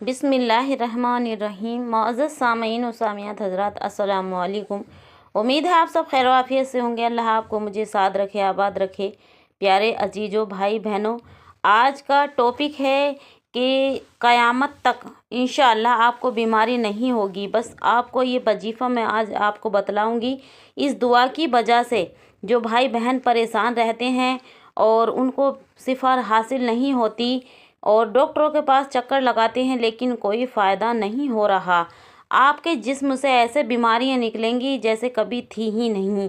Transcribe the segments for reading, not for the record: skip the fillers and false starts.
बिस्मिल्लाहिर्रहमानिर्रहीम। मुअज़्ज़ज़ सामीन व सामियात हज़रात, अस्सलामु अलैकुम। उम्मीद है आप सब खैर आफियत से होंगे। अल्लाह आपको मुझे साथ रखे, आबाद रखे। प्यारे अजीज़ों, भाई बहनों, आज का टॉपिक है कि क़यामत तक इंशाअल्लाह आपको बीमारी नहीं होगी। बस आपको ये वजीफ़ा मैं आज आपको बतलाऊँगी। इस दुआ की वजह से जो भाई बहन परेशान रहते हैं और उनको शिफा हासिल नहीं होती और डॉक्टरों के पास चक्कर लगाते हैं लेकिन कोई फ़ायदा नहीं हो रहा, आपके जिस्म से ऐसे बीमारियां निकलेंगी जैसे कभी थी ही नहीं।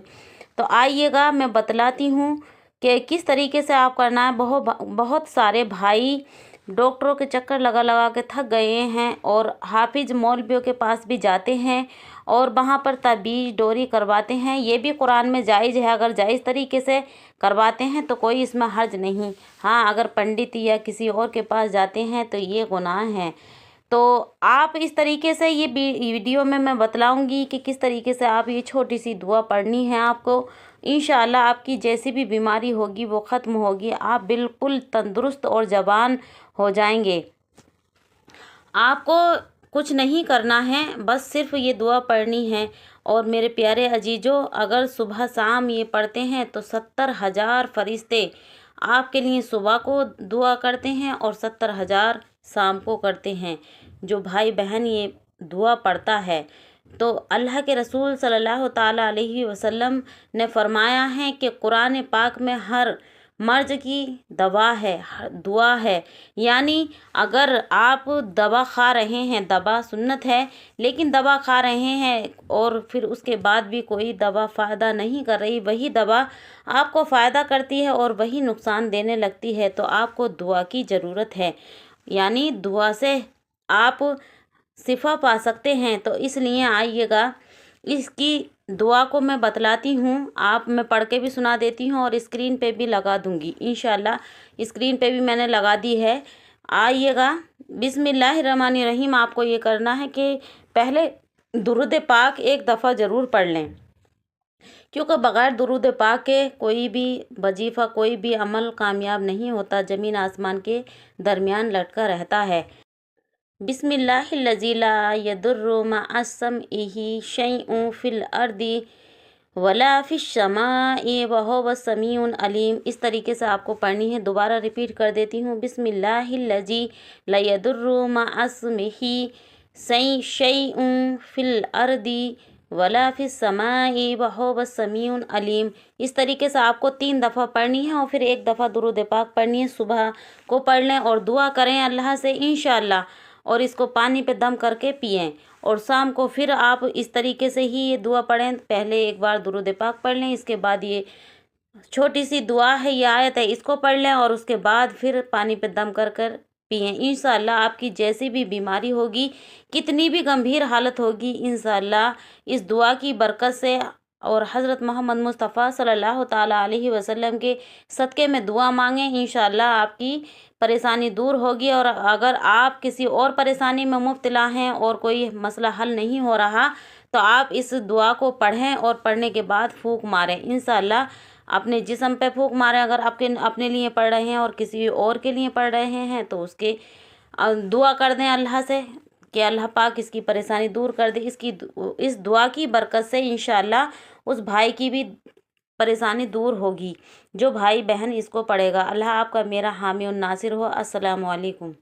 तो आइएगा मैं बतलाती हूँ कि किस तरीके से आप करना है। बहुत सारे भाई डॉक्टरों के चक्कर लगा लगा के थक गए हैं और हाफिज मौलवियों के पास भी जाते हैं और वहाँ पर तबीज डोरी करवाते हैं। ये भी कुरान में जायज़ है, अगर जायज़ तरीके से करवाते हैं तो कोई इसमें हर्ज नहीं। हाँ, अगर पंडित या किसी और के पास जाते हैं तो ये गुनाह है। तो आप इस तरीके से ये वीडियो में मैं बतलाऊंगी कि किस तरीके से आप ये छोटी सी दुआ पढ़नी है आपको। इंशाअल्लाह आपकी जैसी भी बीमारी होगी वो ख़त्म होगी, आप बिल्कुल तंदुरुस्त और जवान हो जाएंगे। आपको कुछ नहीं करना है, बस सिर्फ ये दुआ पढ़नी है। और मेरे प्यारे अजीजों, अगर सुबह शाम ये पढ़ते हैं तो 70,000 फरिश्ते आपके लिए सुबह को दुआ करते हैं और 70,000 शाम को करते हैं। जो भाई बहन ये दुआ पढ़ता है तो अल्लाह के रसूल सल्लल्लाहु ताला अलैहि वसल्लम ने फरमाया है कि कुरान पाक में हर मर्ज की दवा है, दुआ है। यानी अगर आप दवा खा रहे हैं, दवा सुन्नत है लेकिन दवा खा रहे हैं और फिर उसके बाद भी कोई दवा फ़ायदा नहीं कर रही, वही दवा आपको फ़ायदा करती है और वही नुकसान देने लगती है, तो आपको दुआ की ज़रूरत है। यानी दुआ से आप शिफा पा सकते हैं। तो इसलिए आइएगा, इसकी दुआ को मैं बतलाती हूँ, आप मैं पढ़ के भी सुना देती हूँ और स्क्रीन पे भी लगा दूँगी इंशाअल्लाह। स्क्रीन पे भी मैंने लगा दी है। आइएगा, बिस्मिल्लाहिर्रहमानिर्रहीम। आपको ये करना है कि पहले दुरूद पाक एक दफ़ा ज़रूर पढ़ लें, क्योंकि बग़ैर दुरूद पाक के कोई भी वजीफ़ा, कोई भी अमल कामयाब नहीं होता, ज़मीन आसमान के दरमियान लटका रहता है। बिस्मिल्लाहिल्लज़ी ला यदुर्रु मअस्समिही शैउन फिल अर्दी वला फिश समाई वहुवस समीउन अलीम। इस तरीके से आपको पढ़नी है। दोबारा रिपीट कर देती हूँ। बिस्मिल्लाहिल्लज़ी ला यदुर्रु मअस्समिही शैउन फिल अर्दी वला फिस समाई वहुवस समीउन अलीम। इस तरीके से आपको 3 दफ़ा पढ़नी है और फिर 1 दफ़ा दुरूद पाक पढ़नी है। सुबह को पढ़ लें और दुआ करें अल्लाह से इंशाअल्लाह, और इसको पानी पे दम करके पिएं। और शाम को फिर आप इस तरीके से ही ये दुआ पढ़ें। पहले एक बार दुरूद पाक पढ़ लें, इसके बाद ये छोटी सी दुआ है, ये आयत है, इसको पढ़ लें और उसके बाद फिर पानी पे दम कर कर पिएं। इंशाअल्लाह आपकी जैसी भी बीमारी होगी, कितनी भी गंभीर हालत होगी, इंशाअल्लाह इस दुआ की बरकत से और हज़रत मोहम्मद मुस्तफ़ा सल्लल्लाहु ताला अलैहि वसल्लम के सदक़े में दुआ मांगें, इंशाअल्लाह आपकी परेशानी दूर होगी। और अगर आप किसी और परेशानी में मुब्तला हैं और कोई मसला हल नहीं हो रहा तो आप इस दुआ को पढ़ें और पढ़ने के बाद फूंक मारें। इंशाअल्लाह अपने जिस्म पे फूंक मारें। अगर आपके अपने लिए पढ़ रहे हैं और किसी और के लिए पढ़ रहे हैं तो उसके दुआ कर दें अल्लाह से कि अल्लाह पाक इसकी परेशानी दूर कर दे। इस दुआ की बरकत से इंशाअल्लाह उस भाई की भी परेशानी दूर होगी, जो भाई बहन इसको पढ़ेगा। अल्लाह आपका मेरा हामी और नासिर हो। अस्सलामु अलैकुम।